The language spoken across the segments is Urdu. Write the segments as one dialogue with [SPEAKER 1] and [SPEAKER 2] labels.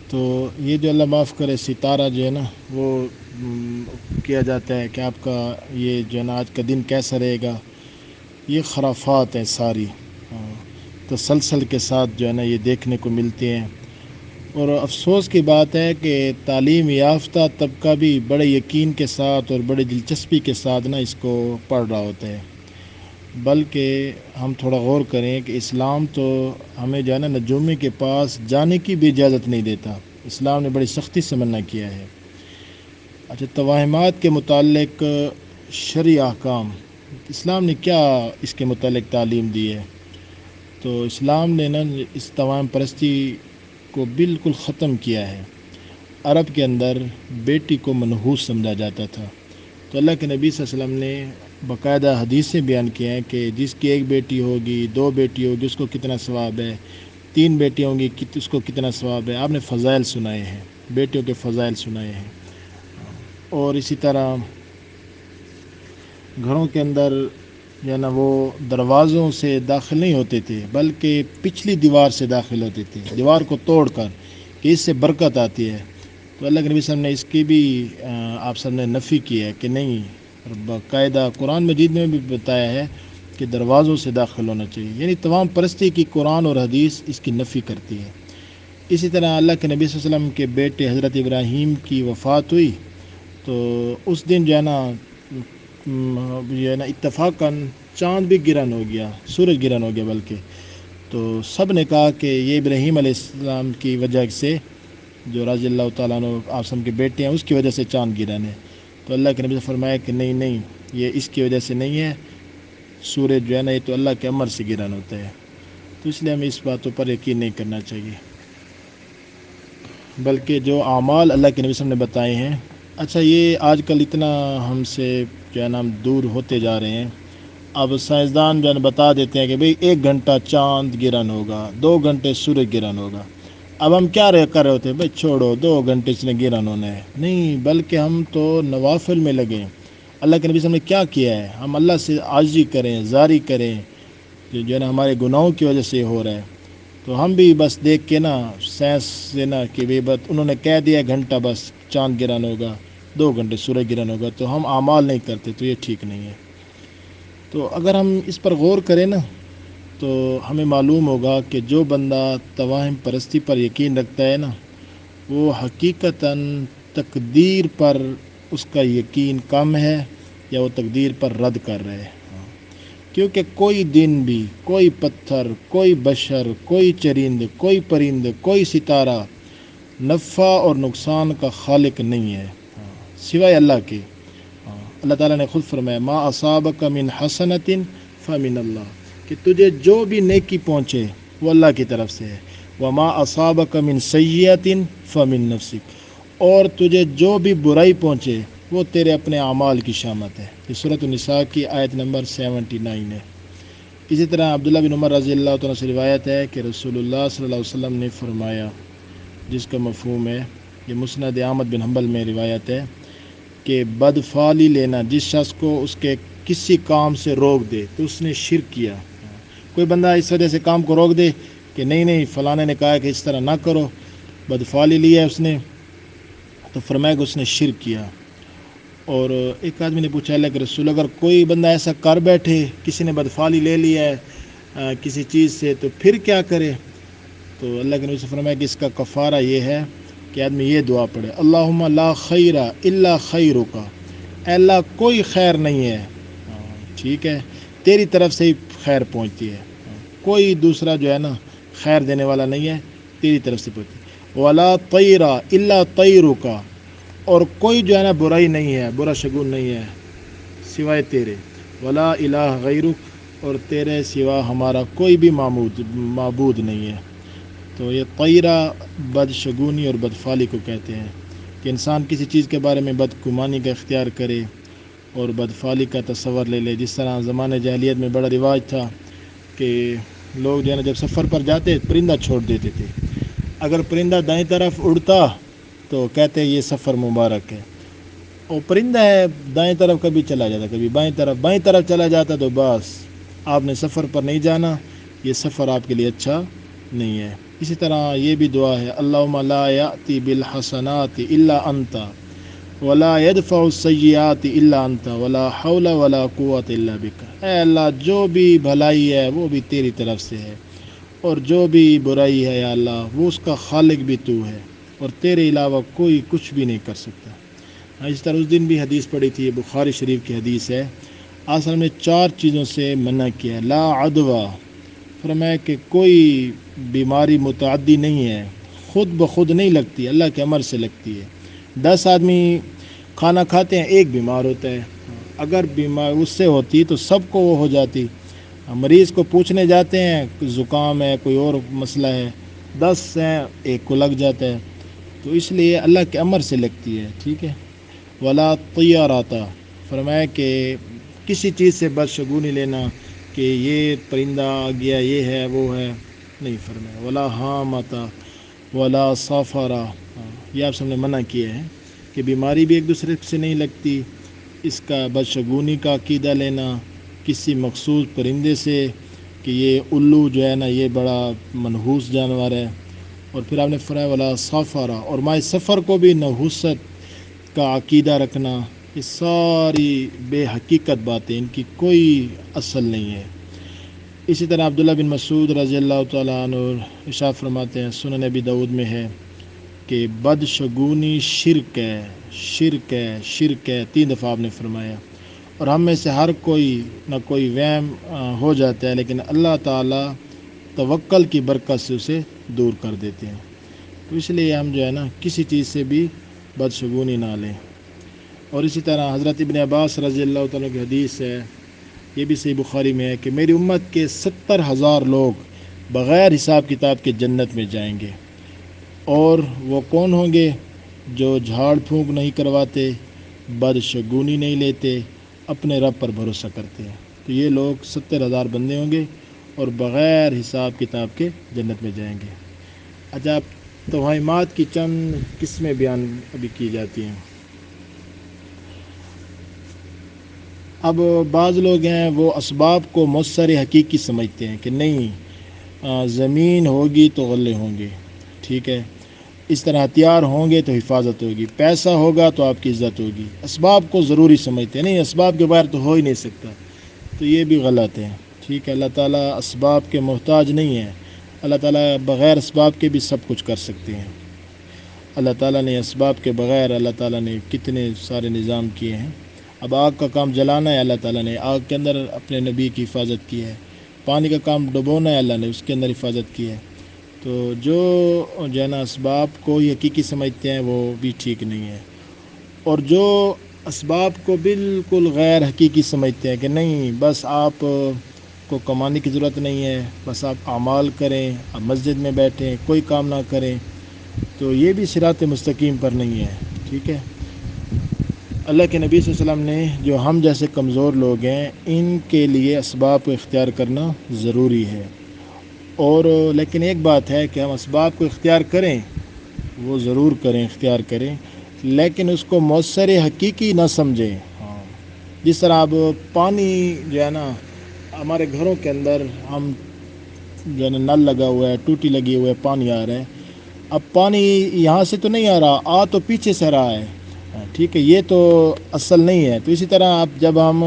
[SPEAKER 1] تو یہ جو اللہ معاف کرے ستارہ جو ہے نا وہ کیا جاتا ہے کہ آپ کا یہ جو ہے نا آج کا دن کیسا رہے گا، یہ خرافات ہیں ساری، تسلسل کے ساتھ جو ہے نا یہ دیکھنے کو ملتے ہیں۔ اور افسوس کی بات ہے کہ تعلیم یافتہ طبقہ بھی بڑے یقین کے ساتھ اور بڑے دلچسپی کے ساتھ نا اس کو پڑھ رہا ہوتا ہے، بلکہ ہم تھوڑا غور کریں کہ اسلام تو ہمیں جو ہے نا نجومی کے پاس جانے کی بھی اجازت نہیں دیتا، اسلام نے بڑی سختی سے منع کیا ہے۔ اچھا، توہمات کے متعلق شرعی احکام، اسلام نے کیا اس کے متعلق تعلیم دی ہے؟ تو اسلام نے نا اس توہم پرستی کو بالکل ختم کیا ہے۔ عرب کے اندر بیٹی کو منحوس سمجھا جاتا تھا، تو اللہ کے نبی صلی اللہ علیہ وسلم نے باقاعدہ حدیث سے بیان کیا ہے کہ جس کی ایک بیٹی ہوگی، دو بیٹی ہوگی، اس کو کتنا ثواب ہے، تین بیٹیاں ہوں گی اس کو کتنا ثواب ہے۔ آپ نے فضائل سنائے ہیں، بیٹیوں کے فضائل سنائے ہیں۔ اور اسی طرح گھروں کے اندر جو ہے نا وہ دروازوں سے داخل نہیں ہوتے تھے، بلکہ پچھلی دیوار سے داخل ہوتے تھے، دیوار کو توڑ کر، کہ اس سے برکت آتی ہے۔ تو اللہ کے نبی صلی اللہ علیہ وسلم نے اس کی بھی آپ سب نے نفی کی ہے کہ نہیں، اور باقاعدہ قرآن مجید میں بھی بتایا ہے کہ دروازوں سے داخل ہونا چاہیے، یعنی تمام پرستی کی قرآن اور حدیث اس کی نفی کرتی ہے۔ اسی طرح اللہ کے نبی صلی اللہ علیہ وسلم کے بیٹے حضرت ابراہیم کی وفات ہوئی، تو اس دن جو ہے نا اتفاقاً چاند بھی گرہن ہو گیا، سورج گرہن ہو گیا بلکہ، تو سب نے کہا کہ یہ ابراہیم علیہ السلام کی وجہ سے، جو رضی اللہ تعالیٰ عنہ آسم کے بیٹے ہیں، اس کی وجہ سے چاند گرہن ہے۔ تو اللہ کے نبی نے فرمایا کہ نہیں نہیں، یہ اس کی وجہ سے نہیں ہے، سورج جو ہے نا یہ تو اللہ کے امر سے گرہن ہوتا ہے۔ تو اس لیے ہمیں اس باتوں پر یقین نہیں کرنا چاہیے، بلکہ جو اعمال اللہ کے نبی صلی اللہ علیہ وسلم نے بتائے ہیں۔ اچھا، یہ آج کل اتنا ہم سے جو ہے نا ہم دور ہوتے جا رہے ہیں، اب سائنسدان جو ہے نا بتا دیتے ہیں کہ بھئی 1 گھنٹہ چاند گرہن ہوگا، 2 گھنٹے سورج گرہن ہوگا۔ اب ہم کیا کر رہے ہوتے ہیں؟ بھئی چھوڑو، 2 گھنٹے اس نے گرہن ہونا ہے، نہیں، بلکہ ہم تو نوافل میں لگیں۔ اللہ کے نبی صلی اللہ علیہ وسلم نے کیا کیا ہے؟ ہم اللہ سے عاجزی کریں، زاری کریں، جو ہے نا ہمارے گناہوں کی وجہ سے ہو رہا ہے۔ تو ہم بھی بس دیکھ کے نا سائنس سے نا کہ بے بت انہوں نے کہہ دیا گھنٹہ بس چاند گرہن ہوگا، 2 گھنٹے سورج گرہن ہوگا، تو ہم اعمال نہیں کرتے، تو یہ ٹھیک نہیں ہے۔ تو اگر ہم اس پر غور کریں نا تو ہمیں معلوم ہوگا کہ جو بندہ توہم پرستی پر یقین رکھتا ہے نا، وہ حقیقتاً تقدیر پر اس کا یقین کم ہے، یا وہ تقدیر پر رد کر رہے ہیں، کیونکہ کوئی دن بھی، کوئی پتھر، کوئی بشر، کوئی چرند، کوئی پرند، کوئی ستارہ نفع اور نقصان کا خالق نہیں ہے سوائے اللہ کے۔ اللہ تعالیٰ نے خود فرمایا ما اصابک من حسنۃ فمن اللہ، کہ تجھے جو بھی نیکی پہنچے وہ اللہ کی طرف سے ہے، وما اصابک من سیئۃ فمن نفسک، اور تجھے جو بھی برائی پہنچے وہ تیرے اپنے اعمال کی شامت ہے۔ یہ سورۃ النساء کی آیت نمبر 79 ہے۔ اسی طرح عبداللہ بن عمر رضی اللہ تعالیٰ سے روایت ہے کہ رسول اللہ صلی اللہ علیہ وسلم نے فرمایا، جس کا مفہوم ہے، یہ مسند احمد بن حنبل میں روایت ہے، کہ بدفعلی لینا جس شخص کو اس کے کسی کام سے روک دے تو اس نے شرک کیا۔ کوئی بندہ اس وجہ سے کام کو روک دے کہ نہیں نہیں فلانے نے کہا کہ اس طرح نہ کرو، بدفعلی لی ہے اس نے، تو فرمایا کہ اس نے شرک کیا۔ اور ایک آدمی نے پوچھا اللہ کے رسول، اگر کوئی بندہ ایسا کر بیٹھے، کسی نے بدفعلی لے لیا ہے کسی چیز سے، تو پھر کیا کرے؟ تو اللہ کے نبی سے فرمایا کہ اس کا کفارہ یہ ہے کہ آدمی یہ دعا پڑھے، اللہم لا خیر الا خیرک، اے اللہ کوئی خیر نہیں ہے، ٹھیک ہے، تیری طرف سے ہی خیر پہنچتی ہے، کوئی دوسرا جو ہے نا خیر دینے والا نہیں ہے، تیری طرف سے پہنچتی ہے، ولا طیر الا طیرک، اور کوئی جو ہے نا برائی نہیں ہے، برا شگون نہیں ہے سوائے تیرے، ولا الہ غیرک، اور تیرے سوا ہمارا کوئی بھی معبود نہیں ہے۔ تو یہ طیرہ بدشگونی اور بدفعلی کو کہتے ہیں، کہ انسان کسی چیز کے بارے میں بدگمانی کا اختیار کرے اور بدفعلی کا تصور لے لے۔ جس طرح زمانے جاہلیت میں بڑا رواج تھا کہ لوگ جو ہے نا جب سفر پر جاتے پرندہ چھوڑ دیتے تھے، اگر پرندہ دائیں طرف اڑتا تو کہتے یہ سفر مبارک ہے، اور پرندہ ہے دائیں طرف کبھی چلا جاتا، کبھی بائیں طرف چلا جاتا، تو بس آپ نے سفر پر نہیں جانا، یہ سفر آپ کے لیے اچھا نہیں ہے۔ اسی طرح یہ بھی دعا ہے، اللہم لا یأتی بالحسنات الا انت ولا يدفع السیئات الا انت ولا حول ولا قوت الا بک۔ اے اللہ جو بھی بھلائی ہے وہ بھی تیری طرف سے ہے، اور جو بھی برائی ہے یا اللہ وہ اس کا خالق بھی تو ہے، اور تیرے علاوہ کوئی کچھ بھی نہیں کر سکتا۔ اس طرح اس دن بھی حدیث پڑھی تھی، یہ بخاری شریف کی حدیث ہے۔ اصل میں 4 چیزوں سے منع کیا ہے۔ لا عدوہ، فرمایا کہ کوئی بیماری متعدی نہیں ہے، خود بخود نہیں لگتی، اللہ کے امر سے لگتی ہے۔ 10 آدمی کھانا کھاتے ہیں، ایک بیمار ہوتا ہے، اگر بیمار اس سے ہوتی تو سب کو وہ ہو جاتی۔ مریض کو پوچھنے جاتے ہیں، زکام ہے، کوئی اور مسئلہ ہے، 10 ہیں، ایک کو لگ جاتا ہے، تو اس لیے اللہ کے امر سے لگتی ہے، ٹھیک ہے۔ ولا طیاراتا، فرمایا کہ کسی چیز سے بدشگونی لینا کہ یہ پرندہ آ گیا، یہ ہے وہ ہے، نہیں فرمایا۔ ولا حامتا ولا صافرا، یہ آپ سب نے منع کیا ہے کہ بیماری بھی ایک دوسرے سے نہیں لگتی، اس کا بدشگونی کا عقیدہ لینا کسی مخصوص پرندے سے کہ یہ الو جو ہے نا یہ بڑا منحوس جانور ہے، اور پھر آپ نے فرمایا ولا صافرا، اور ماہ سفر کو بھی نحوست کا عقیدہ رکھنا، یہ ساری بے حقیقت باتیں، ان کی کوئی اصل نہیں ہے۔ اسی طرح عبداللہ بن مسعود رضی اللہ تعالیٰ عنہ ارشاد فرماتے ہیں، سنن ابی داؤد میں ہے کہ بدشگونی شرک ہے، شرک ہے، شرک ہے، 3 دفعہ آپ نے فرمایا، اور ہم میں سے ہر کوئی نہ کوئی وہم ہو جاتا ہے، لیکن اللہ تعالیٰ توکل کی برکت سے اسے دور کر دیتے ہیں۔ تو اس لیے ہم جو ہے نا کسی چیز سے بھی بدشگونی نہ لیں۔ اور اسی طرح حضرت ابن عباس رضی اللہ تعالیٰ کی حدیث ہے، یہ بھی صحیح بخاری میں ہے کہ میری امت کے 70,000 لوگ بغیر حساب کتاب کے جنت میں جائیں گے، اور وہ کون ہوں گے؟ جو جھاڑ پھونک نہیں کرواتے، بدشگونی نہیں لیتے، اپنے رب پر بھروسہ کرتے ہیں، تو یہ لوگ 70,000 بندے ہوں گے اور بغیر حساب کتاب کے جنت میں جائیں گے۔ اچھا، توہمات کی چند قسمیں بیان ابھی کی جاتی ہیں۔ اب بعض لوگ ہیں وہ اسباب کو مؤثر حقیقی سمجھتے ہیں کہ نہیں، زمین ہوگی تو غلے ہوں گے، ٹھیک ہے، اس طرح ہتھیار ہوں گے تو حفاظت ہوگی، پیسہ ہوگا تو آپ کی عزت ہوگی، اسباب کو ضروری سمجھتے ہیں، نہیں اسباب کے بغیر تو ہو ہی نہیں سکتا، تو یہ بھی غلط ہے، ٹھیک ہے۔ اللہ تعالیٰ اسباب کے محتاج نہیں ہے، اللہ تعالیٰ بغیر اسباب کے بھی سب کچھ کر سکتے ہیں۔ اللہ تعالیٰ نے اسباب کے بغیر اللہ تعالیٰ نے کتنے سارے نظام کیے ہیں۔ اب آگ کا کام جلانا ہے، اللہ تعالیٰ نے آگ کے اندر اپنے نبی کی حفاظت کی ہے، پانی کا کام ڈبونا ہے، اللہ نے اس کے اندر حفاظت کی ہے۔ تو جو ہے نا اسباب کو حقیقی سمجھتے ہیں وہ بھی ٹھیک نہیں ہے، اور جو اسباب کو بالکل غیر حقیقی سمجھتے ہیں کہ نہیں بس آپ کو کمانے کی ضرورت نہیں ہے، بس آپ اعمال کریں، آپ مسجد میں بیٹھیں، کوئی کام نہ کریں، تو یہ بھی صراط مستقیم پر نہیں ہے، ٹھیک ہے۔ اللہ کے نبی صلی اللہ علیہ وسلم نے جو ہم جیسے کمزور لوگ ہیں ان کے لیے اسباب کو اختیار کرنا ضروری ہے، اور لیکن ایک بات ہے کہ ہم اسباب کو اختیار کریں، وہ ضرور کریں، اختیار کریں، لیکن اس کو مؤثر حقیقی نہ سمجھیں۔ ہاں، جس طرح اب پانی جو ہے نا ہمارے گھروں کے اندر ہم جو ہے نا نل لگا ہوا ہے، ٹوٹی لگی ہوئی ہے، پانی آ رہا ہے، اب پانی یہاں سے تو نہیں آ رہا، تو پیچھے سے رہا ہے، ٹھیک ہے، یہ تو اصل نہیں ہے۔ تو اسی طرح اب جب ہم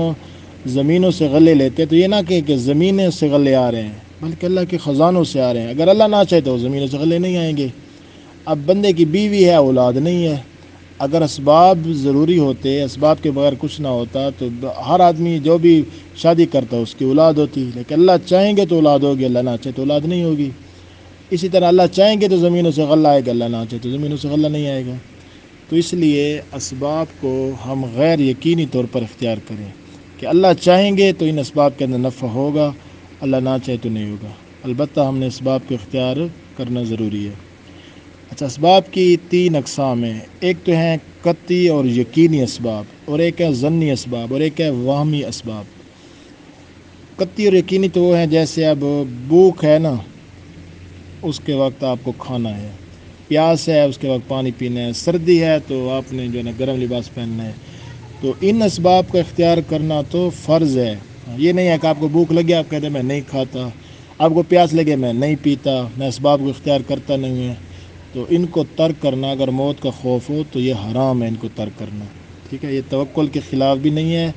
[SPEAKER 1] زمینوں سے غلے لیتے تو یہ نہ کہ زمینوں سے غلے آ رہے ہیں، بلکہ اللہ کے خزانوں سے آ رہے ہیں، اگر اللہ نہ چاہے تو زمینوں سے غلے نہیں آئیں گے۔ اب بندے کی بیوی ہے، اولاد نہیں ہے، اگر اسباب ضروری ہوتے، اسباب کے بغیر کچھ نہ ہوتا تو ہر آدمی جو بھی شادی کرتا اس کی اولاد ہوتی، لیکن اللہ چاہیں گے تو اولاد ہوگی، اللہ نہ چاہے تو اولاد نہیں ہوگی۔ اسی طرح اللہ چاہیں گے تو زمینوں سے غلہ آئے گا، اللہ نہ چاہے تو زمینوں سے غلہ نہیں آئے گا۔ تو اس لیے اسباب کو ہم غیر یقینی طور پر اختیار کریں کہ اللہ چاہیں گے تو ان اسباب کے اندر نفع ہوگا، اللہ نہ چاہے تو نہیں ہوگا، البتہ ہم نے اسباب کو اختیار کرنا ضروری ہے۔ اچھا، اسباب کی 3 اقسام ہیں، ایک تو ہیں قطعی اور یقینی اسباب، اور ایک ہے ظنی اسباب، اور ایک ہے وہمی اسباب۔ قطعی اور یقینی تو وہ ہیں جیسے اب بھوک ہے نا، اس کے وقت آپ کو کھانا ہے، پیاس ہے اس کے وقت پانی پینا ہے، سردی ہے تو آپ نے جو ہے نا گرم لباس پہننا ہے، تو ان اسباب کا اختیار کرنا تو فرض ہے۔ یہ نہیں ہے کہ آپ کو بھوک لگی آپ کہتے ہیں میں نہیں کھاتا، آپ کو پیاس لگے میں نہیں پیتا، میں اسباب کو اختیار کرتا نہیں ہوں، تو ان کو ترک کرنا اگر موت کا خوف ہو تو یہ حرام ہے، ان کو ترک کرنا، ٹھیک ہے، یہ توکل کے خلاف بھی نہیں ہے،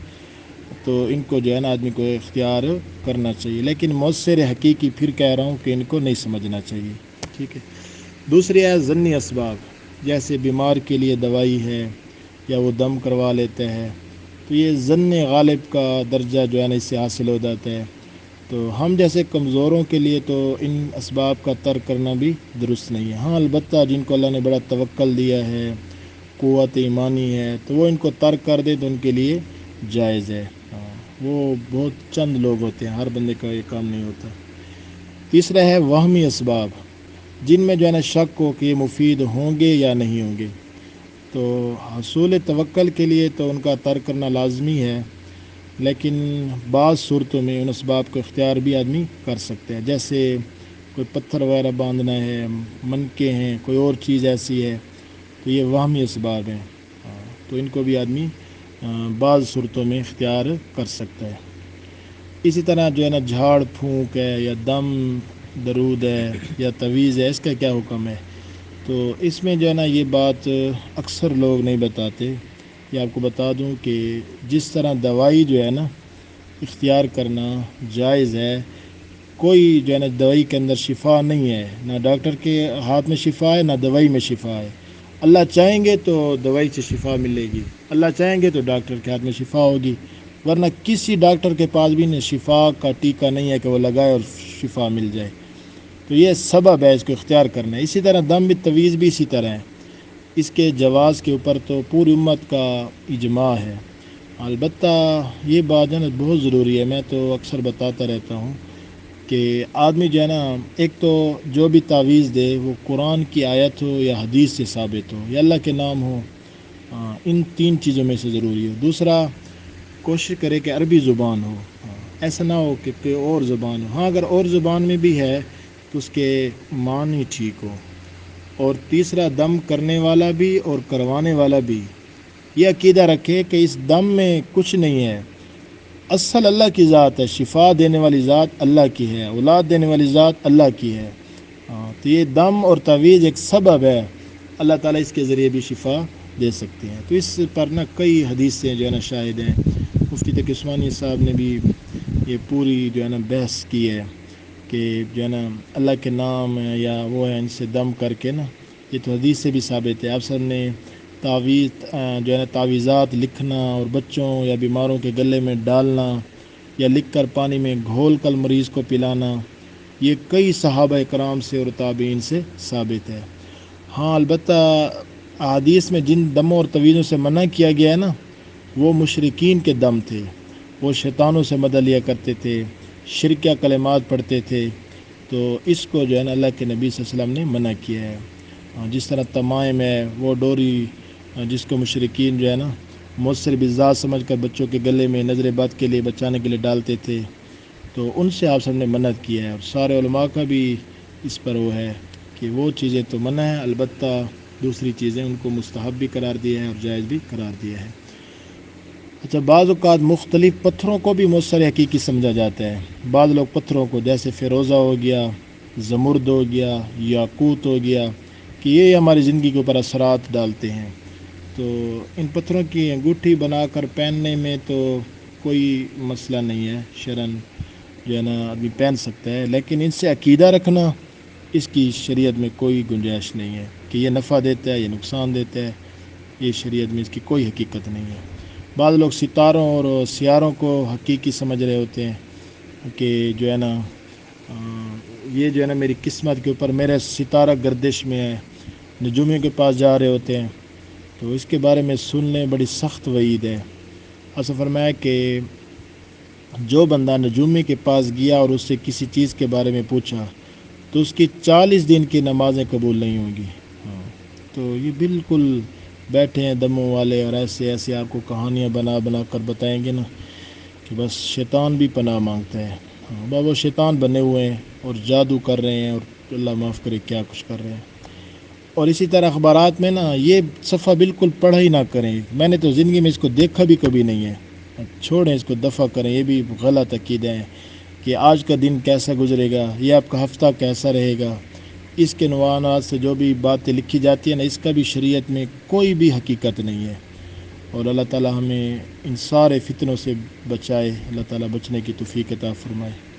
[SPEAKER 1] تو ان کو جو ہے نا آدمی کو اختیار کرنا چاہیے، لیکن مؤثر حقیقی پھر کہہ رہا ہوں کہ ان کو نہیں سمجھنا چاہیے، ٹھیک ہے۔ دوسری ہے ضمنی اسباب، جیسے بیمار کے لیے دوائی ہے یا وہ دم کروا لیتا ہے، تو یہ ظن غالب کا درجہ جو ہے نا اس سے حاصل ہو جاتا ہے، تو ہم جیسے کمزوروں کے لیے تو ان اسباب کا ترک کرنا بھی درست نہیں ہے۔ ہاں البتہ جن کو اللہ نے بڑا توکل دیا ہے، قوت ایمانی ہے، تو وہ ان کو ترک کر دے تو ان کے لیے جائز ہے، وہ بہت چند لوگ ہوتے ہیں، ہر بندے کا یہ کام نہیں ہوتا۔ تیسرا ہے وہمی اسباب، جن میں جو ہے نا شک ہو کہ یہ مفید ہوں گے یا نہیں ہوں گے، تو حصول توکل کے لیے تو ان کا ترک کرنا لازمی ہے، لیکن بعض صورتوں میں ان اسباب کو اختیار بھی آدمی کر سکتے ہیں، جیسے کوئی پتھر وغیرہ باندھنا ہے، منکے ہیں، کوئی اور چیز ایسی ہے، تو یہ وہمی اسباب ہیں، تو ان کو بھی آدمی بعض صورتوں میں اختیار کر سکتا ہے۔ اسی طرح جو ہے نا جھاڑ پھونک ہے یا دم درود ہے یا تعویذ ہے، اس کا کیا حکم ہے؟ تو اس میں جو ہے نا یہ بات اکثر لوگ نہیں بتاتے، یہ آپ کو بتا دوں کہ جس طرح دوائی جو ہے نا اختیار کرنا جائز ہے، کوئی جو ہے نا دوائی کے اندر شفا نہیں ہے، نہ ڈاکٹر کے ہاتھ میں شفا ہے نہ دوائی میں شفا ہے، اللہ چاہیں گے تو دوائی سے شفا ملے گی، اللہ چاہیں گے تو ڈاکٹر کے ہاتھ میں شفا ہوگی، ورنہ کسی ڈاکٹر کے پاس بھی شفا کا ٹیکہ نہیں ہے کہ وہ لگائے اور شفا مل جائے، تو یہ سبب ہے اس کو اختیار کرنا ہے۔ اسی طرح دم تعویذ بھی اسی طرح ہے، اس کے جواز کے اوپر تو پوری امت کا اجماع ہے، البتہ یہ بات ہے نا بہت ضروری ہے، میں تو اکثر بتاتا رہتا ہوں کہ آدمی جو ہے نا ایک تو جو بھی تعویذ دے وہ قرآن کی آیت ہو یا حدیث سے ثابت ہو یا اللہ کے نام ہو، ان تین چیزوں میں سے ضروری ہو۔ دوسرا کوشش کرے کہ عربی زبان ہو، ایسا نہ ہو کہ کوئی اور زبان ہو، ہاں اگر اور زبان میں بھی ہے تو اس کے معنی ٹھیک ہو۔ اور تیسرا دم کرنے والا بھی اور کروانے والا بھی یہ عقیدہ رکھے کہ اس دم میں کچھ نہیں ہے، اصل اللہ کی ذات ہے، شفا دینے والی ذات اللہ کی ہے، اولاد دینے والی ذات اللہ کی ہے، تو یہ دم اور تعویذ ایک سبب ہے، اللہ تعالیٰ اس کے ذریعے بھی شفا دے سکتے ہیں، تو اس پر نا کئی حدیثیں جو ہے نا شاہد ہیں، مفتی تقی عثمانی صاحب نے بھی یہ پوری جو ہے نا بحث کی ہے کہ جو ہے نا اللہ کے نام یا وہ ہے ان سے دم کر کے نا، یہ تو حدیث سے بھی ثابت ہے، آپ سب نے تعویذ جو ہے نا تعویذات لکھنا اور بچوں یا بیماروں کے گلے میں ڈالنا یا لکھ کر پانی میں گھول کر مریض کو پلانا، یہ کئی صحابہ کرام سے اور تابعین سے ثابت ہے۔ ہاں البتہ احادیث میں جن دموں اور تعویذوں سے منع کیا گیا ہے نا وہ مشرکین کے دم تھے، وہ شیطانوں سے مدد لیا کرتے تھے، شرکیہ کلمات پڑھتے تھے، تو اس کو جو ہے نا اللہ کے نبی صلی اللہ علیہ وسلم نے منع کیا ہے۔ جس طرح تمائم ہے، وہ ڈوری جس کو مشرکین جو ہے نا مؤثر بالذات سمجھ کر بچوں کے گلے میں نظر بد کے لیے بچانے کے لیے ڈالتے تھے، تو ان سے آپ سب نے منع کیا ہے، اور سارے علماء کا بھی اس پر وہ ہے کہ وہ چیزیں تو منع ہے، البتہ دوسری چیزیں ان کو مستحب بھی قرار دیا ہے اور جائز بھی قرار دیا ہے۔ اچھا، بعض اوقات مختلف پتھروں کو بھی مؤثر حقیقی سمجھا جاتا ہے، بعض لوگ پتھروں کو جیسے فیروزہ ہو گیا، زمرد ہو گیا، یاقوت ہو گیا، کہ یہ ہماری زندگی کے اوپر اثرات ڈالتے ہیں، تو ان پتھروں کی انگوٹھی بنا کر پہننے میں تو کوئی مسئلہ نہیں ہے، شرعاً جو ہے نا آدمی پہن سکتا ہے، لیکن ان سے عقیدہ رکھنا اس کی شریعت میں کوئی گنجائش نہیں ہے کہ یہ نفع دیتا ہے یہ نقصان دیتا ہے، یہ شریعت میں اس کی کوئی حقیقت نہیں ہے۔ بعض لوگ ستاروں اور سیاروں کو حقیقی سمجھ رہے ہوتے ہیں کہ جو ہے نا یہ جو ہے نا میری قسمت کے اوپر میرا ستارہ گردش میں ہے، نجومیوں کے پاس جا رہے ہوتے ہیں، تو اس کے بارے میں سننے بڑی سخت وعید ہے۔ ایسا فرمایا کہ جو بندہ نجومی کے پاس گیا اور اس سے کسی چیز کے بارے میں پوچھا تو اس کی 40 دن کی نمازیں قبول نہیں ہوں گی، تو یہ بالکل بیٹھے ہیں دموں والے اور ایسے ایسے آپ کو کہانیاں بنا بنا کر بتائیں گے نا کہ بس شیطان بھی پناہ مانگتا ہے، وہ شیطان بنے ہوئے ہیں اور جادو کر رہے ہیں اور اللہ معاف کرے کیا کچھ کر رہے ہیں۔ اور اسی طرح اخبارات میں نا یہ صفحہ بالکل پڑھا ہی نہ کریں، میں نے تو زندگی میں اس کو دیکھا بھی کبھی نہیں ہے، چھوڑیں اس کو، دفع کریں، یہ بھی غلط عقیدہ ہے۔ کہ آج کا دن کیسا گزرے گا، یہ آپ کا ہفتہ کیسا رہے گا، اس کے عنوانات سے جو بھی باتیں لکھی جاتی ہیں نا، اس کا بھی شریعت میں کوئی بھی حقیقت نہیں ہے۔ اور اللہ تعالی ہمیں ان سارے فتنوں سے بچائے، اللہ تعالی بچنے کی توفیق عطا فرمائے۔